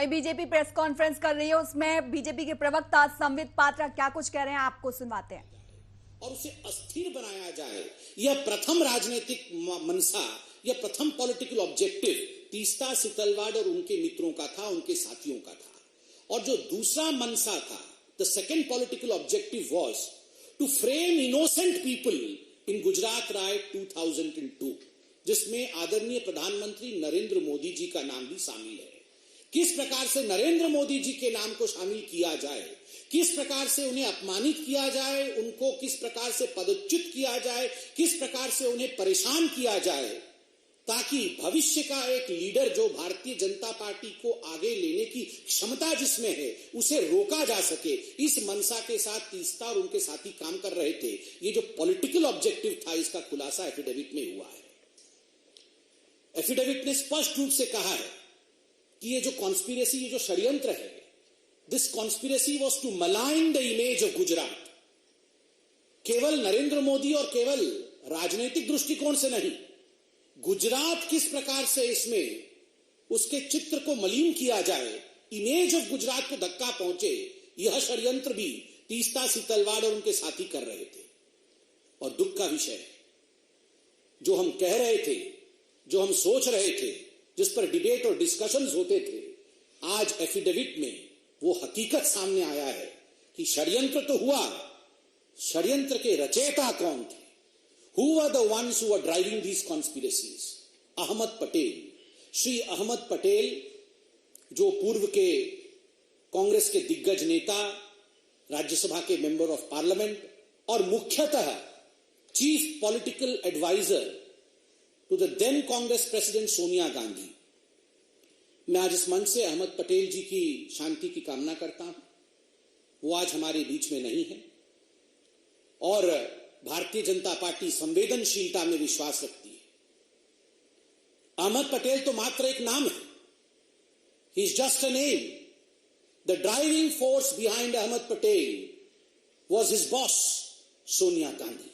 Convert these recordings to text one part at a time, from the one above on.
वही BJP press conference कर रही है, उसमें बीजेपी के प्रवक्ता संबित पात्रा क्या कुछ कह रहे हैं आपको सुनवाते हैं। और उसे अस्थिर बनाया जाए, यह प्रथम राजनीतिक मनसा, यह प्रथम पॉलिटिकल ऑब्जेक्टिव तीस्ता सितलवाड़ और उनके मित्रों का था, उनके साथियों का था। और जो दूसरा मनसा था, the second political objective was to frame innocent people in Gujarat right 2002, जिसमें आदरणीय प्रधानमंत्री नरेंद्र मोदी जी का नाम भी शामिल है। किस प्रकार से नरेंद्र मोदी जी के नाम को शामिल किया जाए, किस प्रकार से उन्हें अपमानित किया जाए, उनको किस प्रकार से पदच्युत किया जाए, किस प्रकार से उन्हें परेशान किया जाए, ताकि भविष्य का एक लीडर जो भारतीय जनता पार्टी को आगे लेने की क्षमता जिसमें है उसे रोका जा सके। इस मनसा के साथ तीस्ता और उनके साथी काम कर रहे थे। ये जो पॉलिटिकल ऑब्जेक्टिव था, इसका खुलासा एफिडेविट में हुआ है। एफिडेविट ने स्पष्ट रूप से कहा है कि ये जो कॉन्स्पिरेसी, ये जो षड्यंत्र है, this conspiracy was to malign the image of Gujarat. केवल नरेंद्र मोदी और केवल राजनीतिक दृष्टिकोण से नहीं, गुजरात किस प्रकार से इसमें उसके चित्र को मलिन किया जाए, इमेज ऑफ गुजरात को धक्का पहुंचे, यह षड्यंत्र भी तीस्ता सितलवाड़ और उनके साथी कर रहे थे। और दुख का विषय है, जो हम कह रहे थे, जो हम सोच रहे थे, जिस पर डिबेट और डिस्कशंस होते थे, आज एफिडेविट में वो हकीकत सामने आया है कि षड्यंत्र तो हुआ, षड्यंत्र के रचयिता कौन थे? Who were the ones who were driving these conspiracies? Ahmad Patel, Shri Ahmad Patel, जो पूर्व के कांग्रेस के दिग्गज नेता, राज्यसभा के मेंबर ऑफ पार्लियामेंट और मुख्यतः chief political advisor to the then Congress president Sonia Gandhi. मैं आज इस मंच से अहमद पटेल जी की शांति की कामना करता हूं। वो आज हमारे बीच में नहीं है और भारतीय जनता पार्टी संवेदनशीलता में विश्वास रखती है। अहमद पटेल तो मात्र एक नाम है, he is just a name. The driving force behind Ahmed Patel was his boss Sonia Gandhi.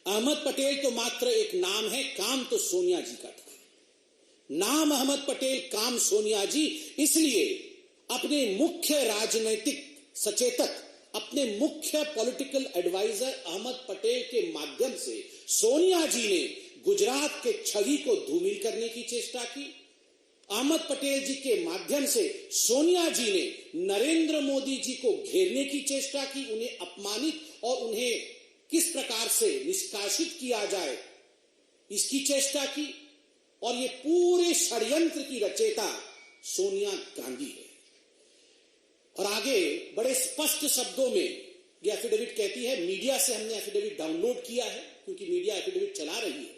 Ahmed Patel तो मात्र एक नाम है, काम तो सोनिया जी का था। नाम अहमद पटेल, काम सोनिया जी, इसलिए अपने मुख्य राजनीतिक सचेतक, अपने मुख्य पॉलिटिकल एडवाइजर अहमद पटेल के माध्यम से सोनिया जी ने गुजरात के छवि को धूमिल करने की चेष्टा की। अहमद पटेल जी के माध्यम से सोनिया जी ने नरेंद्र मोदी जी को घेरने की चेष्टा की, उन्हें अपमानित और उन्हें किस प्रकार से निष्कासित किया जाए, इसकी चेष्टा की। और ये पूरे षड्यंत्र की रचयिता सोनिया गांधी है। और आगे बड़े स्पष्ट शब्दों में ये एफिडेविट कहती है, मीडिया से हमने एफिडेविट डाउनलोड किया है क्योंकि मीडिया एफिडेविट चला रही है।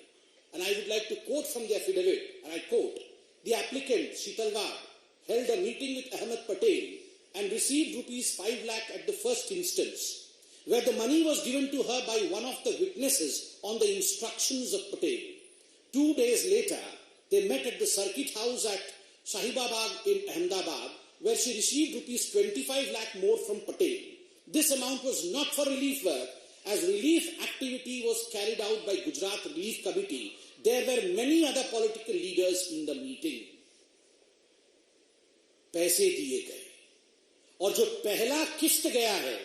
And I would like to quote from the affidavit, and I quote, the applicant Setalvad held a meeting with Ahmed Patel and received ₹5 lakh at the first instance, where the money was given to her by one of the witnesses on the instructions of Patel. 2 days later, they met at the circuit house at Sahibabad in Ahmedabad, where she received ₹25 lakh more from Patel. This amount was not for relief work, as relief activity was carried out by Gujarat Relief Committee. There were many other political leaders in the meeting. पैसे दिए गए और जो पहला किस्त गया है,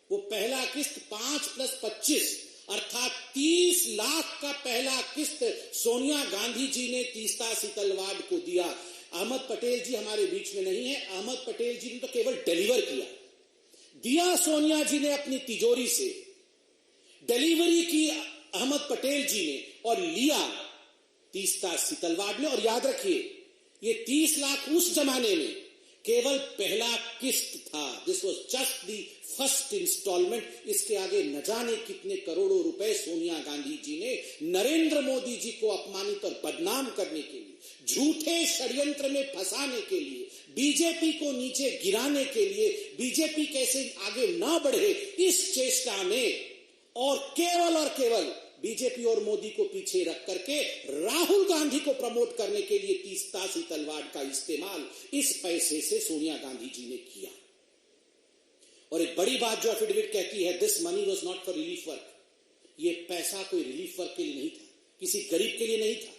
वो पहला किस्त 5 + 25 अर्थात 30 लाख का पहला किस्त सोनिया गांधी जी ने तीस्ता सितलवाड़ को दिया। अहमद पटेल जी हमारे बीच में नहीं है, अहमद पटेल जी ने तो केवल डिलीवर किया, दिया सोनिया जी ने अपनी तिजोरी से, डिलीवरी की अहमद पटेल जी ने और लिया तीस्ता सितलवाड़ ने। और याद रखिए, ये 30 लाख उस जमाने में केवल पहला किस्त था। This was just the first instalment. इसके आगे न जाने कितने करोड़ों रुपए सोनिया गांधी जी ने नरेंद्र मोदी जी को अपमानित और बदनाम करने के लिए, झूठे षड्यंत्र में फंसाने के लिए, बीजेपी को नीचे गिराने के लिए, बीजेपी कैसे आगे ना बढ़े इस चेष्टा में, और केवल बीजेपी और मोदी को पीछे रख करके राहुल गांधी को प्रमोट करने के लिए तीस्ता सितलवाड़ का इस्तेमाल इस पैसे से सोनिया गांधी जी ने किया। और एक बड़ी बात जो एफिडेविट कहती है, this money was not for relief work. ये पैसा कोई रिलीफ वर्क के लिए नहीं था, किसी गरीब के लिए नहीं था।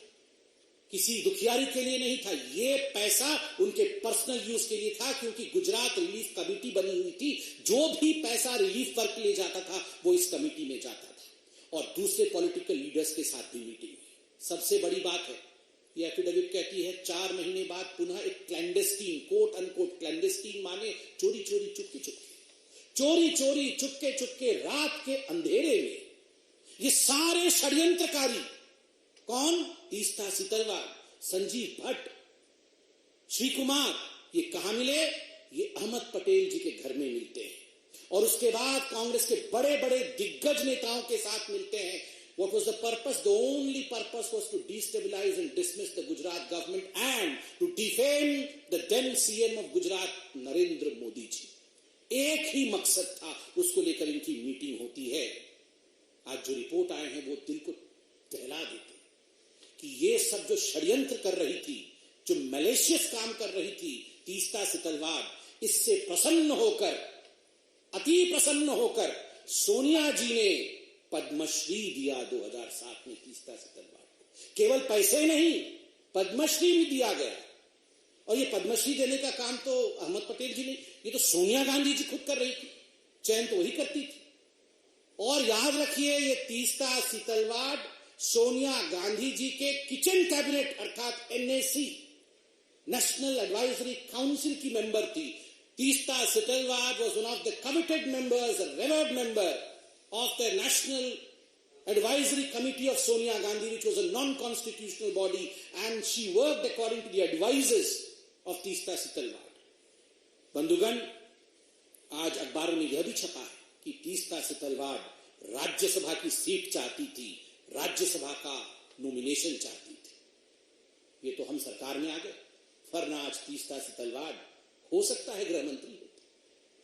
किसी दुखियारी के लिए नहीं था, ये पैसा उनके पर्सनल यूज के लिए था, क्योंकि गुजरात रिलीफ कमेटी बनी हुई थी। जो भी पैसा रिलीफ वर्क के लिए जाता था वो इस कमेटी में जाता था और दूसरे पॉलिटिकल लीडर्स के साथ भी मीटिंग हुई। सबसे बड़ी बात है, ये एफिडेविट कहती है 4 महीने बाद पुनः एक क्लैंडेस्टीन, कोट अनकोट क्लैंडेस्टीन माने चोरी चोरी चुपके चुपके, चोरी चोरी चुपके चुपके रात के अंधेरे में ये सारे षड्यंत्रकारी, कौन? तीस्ता सितलवाड़, संजीव भट्ट, श्री कुमार, ये कहां मिले? ये अहमद पटेल जी के घर में मिलते हैं और उसके बाद कांग्रेस के बड़े बड़े दिग्गज नेताओं के साथ मिलते हैं। What was the purpose? The only purpose was to destabilize and dismiss the Gujarat government and to defame the then CM of Gujarat, Narendra Modi ji. एक ही मकसद था, उसको लेकर इनकी मीटिंग होती है। आज जो रिपोर्ट आए हैं वो दिल को दहला देते हैं कि ये सब जो षड्यंत्र कर रही थी, जो मैलिशियस काम कर रही थी तीस्ता सितलवाड़, इससे प्रसन्न होकर, अति प्रसन्न होकर सोनिया जी ने पद्मश्री दिया 2007 में तीस्ता सितलवाड़ को। केवल पैसे नहीं, पद्मश्री भी दिया गया। और ये पद्मश्री देने का काम तो अहमद पटेल जी ने, ये तो सोनिया गांधी जी खुद कर रही थी, चयन तो वही करती थी। और याद रखिए, ये तीस्ता सितलवाड़ सोनिया गांधी जी के किचन कैबिनेट अर्थात NAC, नेशनल एडवाइजरी काउंसिल की मेंबर थी। Teesta Setalvad was one of the coveted members, a revered member of the National Advisory Committee of Sonia Gandhi, which was a non-constitutional body, and she worked according to the advices of Teesta Sitalwad. बंधुगण, आज अखबारों में यह भी छपा है कि तीस्ता सितलवाड़ राज्यसभा की सीट चाहती थी, राज्यसभा का नॉमिनेशन चाहती थी। ये तो हम सरकार में आ गए, वरना आज तीस्ता सितलवाड़ हो सकता है गृह मंत्री होती,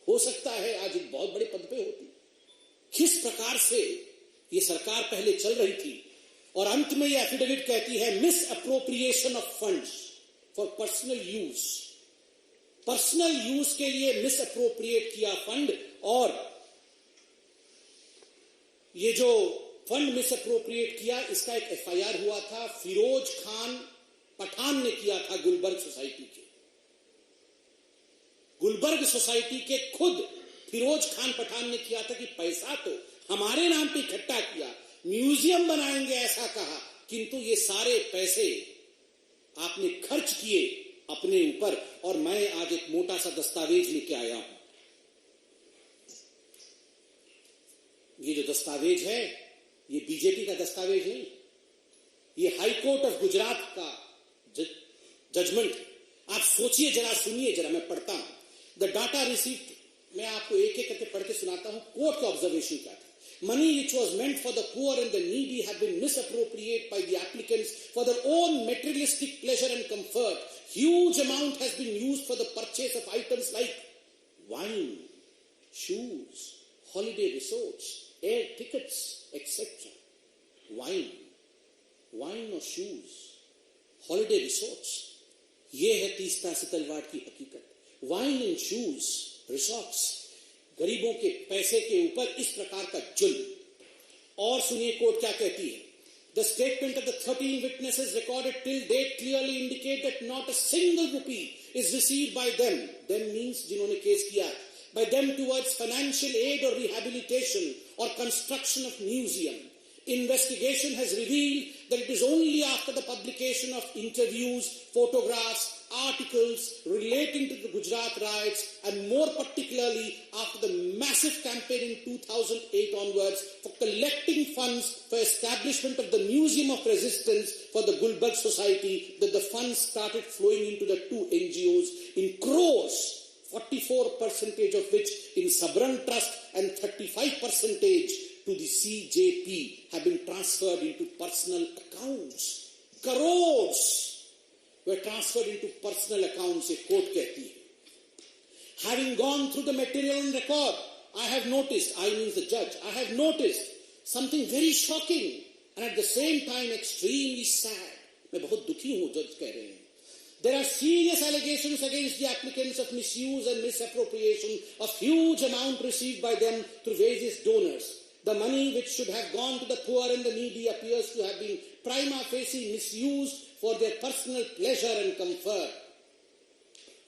हो सकता है आज एक बहुत बड़े पद पे होती। किस प्रकार से ये सरकार पहले चल रही थी। और अंत में ये एफिडेविट कहती है miss appropriation of funds for personal use, personal use के लिए मिस अप्रोप्रिएट किया फंड। और ये जो फंड मिस अप्रोप्रिएट किया, इसका एक FIR हुआ था, फिरोज खान पठान ने किया था गुलबर्ग सोसाइटी के। गुलबर्ग सोसाइटी के खुद फिरोज खान पठान ने किया था कि पैसा तो हमारे नाम पे इकट्ठा किया, म्यूजियम बनाएंगे ऐसा कहा, किंतु ये सारे पैसे आपने खर्च किए अपने ऊपर। और मैं आज एक मोटा सा दस्तावेज लेके आया हूं। ये जो दस्तावेज है, ये बीजेपी का दस्तावेज नहीं, ये हाई कोर्ट ऑफ गुजरात का जजमेंट। आप सोचिए जरा, सुनिए जरा, मैं पढ़ता हूं। द डाटा रिसीव्ड, मैं आपको एक एक करके पढ़ के सुनाता हूं। कोर्ट का ऑब्जर्वेशन क्या था? Money which was meant for the poor and the needy had been misappropriated by the applicants for their own materialistic pleasure and comfort. Huge amount has been used for the purchase of items like wine, shoes, holiday resorts, air tickets, etc. Wine or shoes, holiday resorts. ये है तीस्ता सितलवाड़ की हकीकत। Wine and shoes, resorts, गरीबों के पैसे के ऊपर इस प्रकार का जुल्म। और सुनिए कोर्ट क्या कहती है। The statement of the 13 witnesses recorded till date clearly indicate that not a single rupee is received by them. Them means जिन्होंने केस किया, by them towards financial aid or rehabilitation or construction of museum. Investigation has revealed that it is only after the publication of interviews, photographs, articles relating to the Gujarat riots, and more particularly after the massive campaign in 2008 onwards for collecting funds for establishment of the Museum of Resistance for the Gulbarg Society, that the funds started flowing into the two NGOs in crores, 44% of which in Sabran Trust and 35% to the CJP have been transferred into personal accounts. Crores were transferred into personal accounts, a court कहती है। Having gone through the material on record, I have noticed, I means the judge, I have noticed something very shocking and at the same time extremely sad. मैं बहुत दुखी हूं, जज कह रहे हैं। There are serious allegations against the applicants of misuse and misappropriation of huge amount received by them through various donors. The money which should have gone to the poor and the needy appears to have been prima facie misused for their personal pleasure and comfort.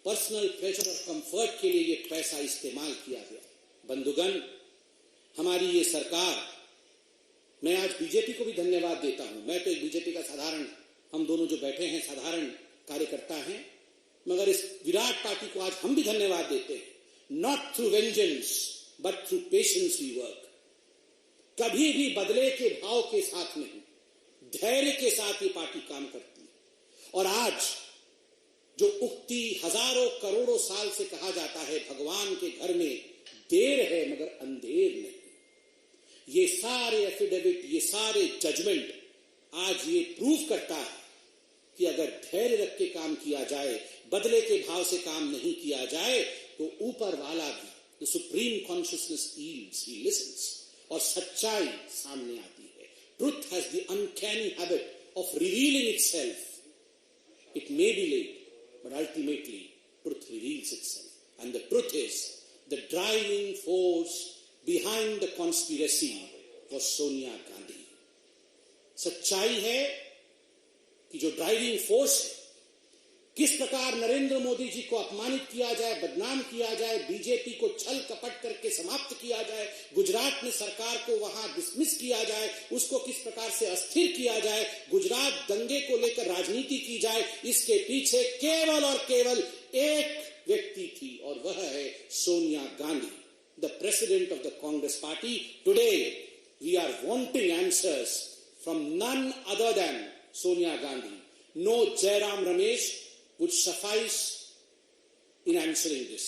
Personal pleasure और comfort के लिए ये पैसा इस्तेमाल किया गया। बंधुगण, हमारी ये सरकार, मैं आज बीजेपी को भी धन्यवाद देता हूं। मैं तो एक बीजेपी का साधारण, हम दोनों जो बैठे हैं साधारण कार्यकर्ता हैं, मगर इस विराट पार्टी को आज हम भी धन्यवाद देते हैं। Not through vengeance but through patience we work. कभी भी बदले के भाव के साथ नहीं, धैर्य के साथ ये पार्टी काम करती है। और आज जो उक्ति हजारों करोड़ों साल से कहा जाता है, भगवान के घर में देर है मगर अंधेर नहीं, ये सारे एफिडेविट, ये सारे जजमेंट आज ये प्रूव करता है कि अगर धैर्य रख के काम किया जाए, बदले के भाव से काम नहीं किया जाए, तो ऊपर वाला भी, the supreme consciousness yields, he listens, और सच्चाई सामने आती है। Truth has the uncanny habit of revealing itself. It may be late, but ultimately truth reveals itself, and the truth is the driving force behind the conspiracy was Sonia Gandhi. सच्चाई है कि जो driving force है, किस प्रकार नरेंद्र मोदी जी को अपमानित किया जाए, बदनाम किया जाए, बीजेपी को छल कपट करके समाप्त किया जाए, गुजरात में सरकार को वहां डिसमिस किया जाए, उसको किस प्रकार से अस्थिर किया जाए, गुजरात दंगे को लेकर राजनीति की जाए, इसके पीछे केवल और केवल एक व्यक्ति थी, और वह है Sonia Gandhi, the president of the Congress party. Today we are wanting answers from none other than Sonia Gandhi. No Jairam Ramesh would suffice in answering this.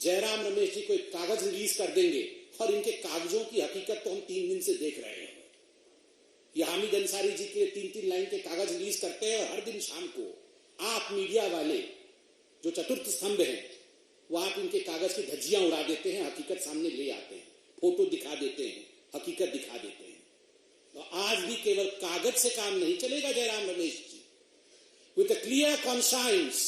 Jairam Ramesh ji को एक कागज रिलीज कर देंगे, और इनके कागजों की हकीकत तो हम 3 दिन से देख रहे हैं। ये हामिद अंसारी जी के 3-3 लाइन के कागज रिलीज करते हैं, और हर दिन शाम को आप मीडिया वाले जो चतुर्थ स्तंभ हैं, वो आप इनके कागज की धज्जियां उड़ा देते हैं, हकीकत सामने ले आते हैं, फोटो दिखा देते हैं, हकीकत दिखा देते हैं। तो आज भी केवल कागज से काम नहीं चलेगा जयराम रमेश जी। With a clear conscience,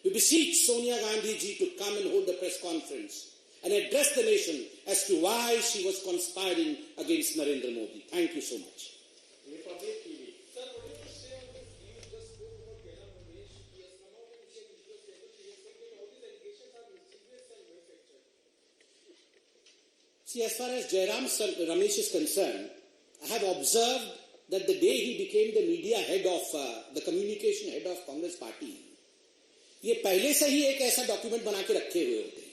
we beseech Sonia Gandhi ji to come and hold the press conference and address the nation as to why she was conspiring against Narendra Modi. Thank you so much. Republic TV. Sir, what do you say on this? You just spoke about Jairam Ramesh. He has come out and said he was able to say that all these allegations are mischievous and manufactured. See, as far as Jairam Ramesh is concerned, I have observed that the day he became the media head of, the communication head of Congress party, ये पहले से ही एक ऐसा document बना के रखे हुए होते हैं।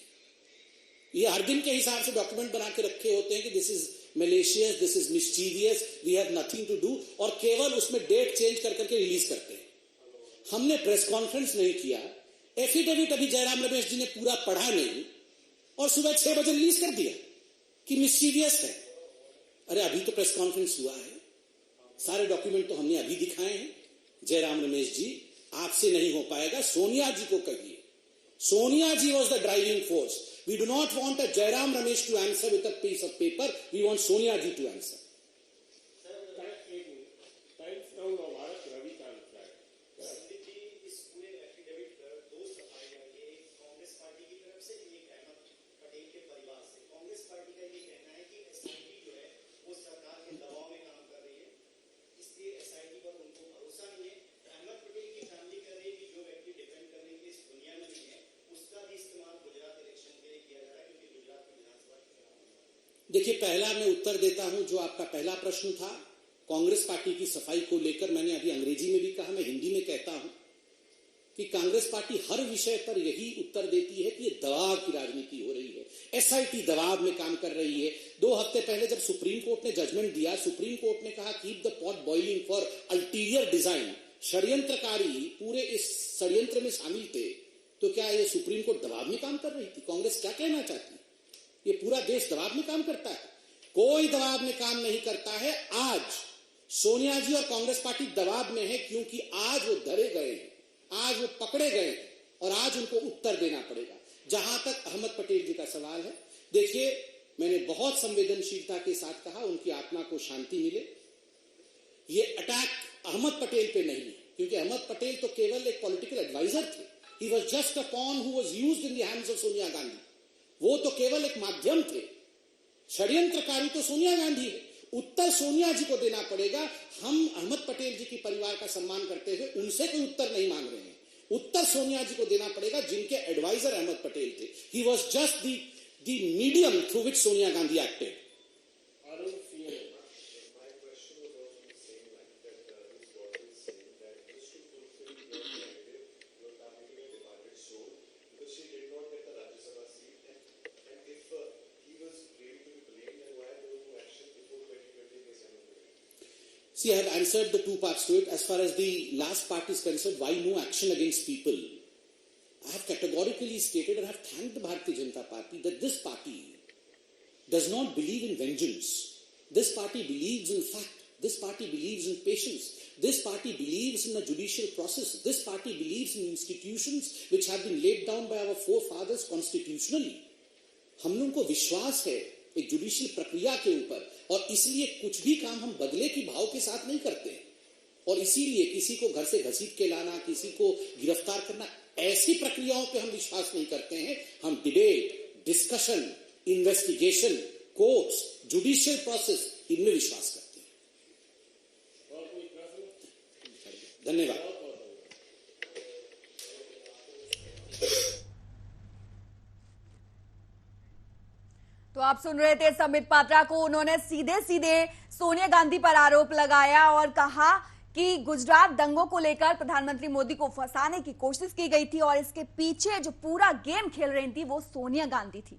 ये हर दिन के हिसाब से डॉक्यूमेंट बना के रखे होते हैं कि this is malicious, this is mischievous, we have nothing to do, और केवल उसमें डेट चेंज कर करके रिलीज करते हैं। हमने प्रेस कॉन्फ्रेंस नहीं किया, एफिडेविट अभी जयराम रमेश जी ने पूरा पढ़ा नहीं, और सुबह 6 बजे रिलीज कर दिया कि मिस्चीवियस है। अरे अभी तो प्रेस कॉन्फ्रेंस हुआ है, सारे डॉक्यूमेंट तो हमने अभी दिखाए हैं। जयराम रमेश जी, आपसे नहीं हो पाएगा, सोनिया जी को कहिए। Sonia ji was the driving force. We do not want a Jairam Ramesh to answer with a piece of paper, we want Sonia ji to answer. देखिए, पहला मैं उत्तर देता हूं जो आपका पहला प्रश्न था कांग्रेस पार्टी की सफाई को लेकर। मैंने अभी अंग्रेजी में भी कहा, मैं हिंदी में कहता हूं कि कांग्रेस पार्टी हर विषय पर यही उत्तर देती है कि ये दबाव की राजनीति हो रही है, एसआईटी दबाव में काम कर रही है। 2 हफ्ते पहले जब सुप्रीम कोर्ट ने जजमेंट दिया, सुप्रीम कोर्ट ने कहा keep the pot boiling for ulterior design. षड्यंत्रकारी पूरे इस षड्यंत्र में शामिल थे, तो क्या ये सुप्रीम कोर्ट दबाव में काम कर रही थी? कांग्रेस क्या कहना चाहती है? ये पूरा देश दबाव में काम करता है? कोई दबाव में काम नहीं करता है। आज सोनिया जी और कांग्रेस पार्टी दबाव में है, क्योंकि आज वो धरे गए हैं, आज वो पकड़े गए हैं, और आज उनको उत्तर देना पड़ेगा। जहां तक अहमद पटेल जी का सवाल है, देखिए, मैंने बहुत संवेदनशीलता के साथ कहा उनकी आत्मा को शांति मिले। ये अटैक अहमद पटेल पे नहीं है, क्योंकि अहमद पटेल तो केवल एक पॉलिटिकल एडवाइजर थे। He was just a pawn who was used in the hands of Sonia Gandhi. वो तो केवल एक माध्यम थे। षड्यंत्रकारी तो सोनिया गांधी है। उत्तर सोनिया जी को देना पड़ेगा। हम अहमद पटेल जी की परिवार का सम्मान करते हुए उनसे कोई उत्तर नहीं मांग रहे हैं। उत्तर सोनिया जी को देना पड़ेगा, जिनके एडवाइजर अहमद पटेल थे। He was just the medium through which Sonia Gandhi acted. See, I have answered the two parts to it. As far as the last part is concerned, why no action against people? I have categorically stated and I have thanked the Bharatiya Janata Party that this party does not believe in vengeance. This party believes in fact. This party believes in patience. This party believes in a judicial process. This party believes in institutions which have been laid down by our forefathers constitutionally. हम लोगों को विश्वास है एक judicial प्रक्रिया के ऊपर, और इसलिए कुछ भी काम हम बदले की भाव के साथ नहीं करते। और इसीलिए किसी को घर से घसीट के लाना, किसी को गिरफ्तार करना, ऐसी प्रक्रियाओं पे हम विश्वास नहीं करते हैं। हम debate, discussion, investigation, courts, judicial process, इनमें विश्वास करते हैं। धन्यवाद। तो आप सुन रहे थे संबित पात्रा को। उन्होंने सीधे सीधे सोनिया गांधी पर आरोप लगाया और कहा कि गुजरात दंगों को लेकर प्रधानमंत्री मोदी को फंसाने की कोशिश की गई थी और इसके पीछे जो पूरा गेम खेल रही थी वो सोनिया गांधी थी।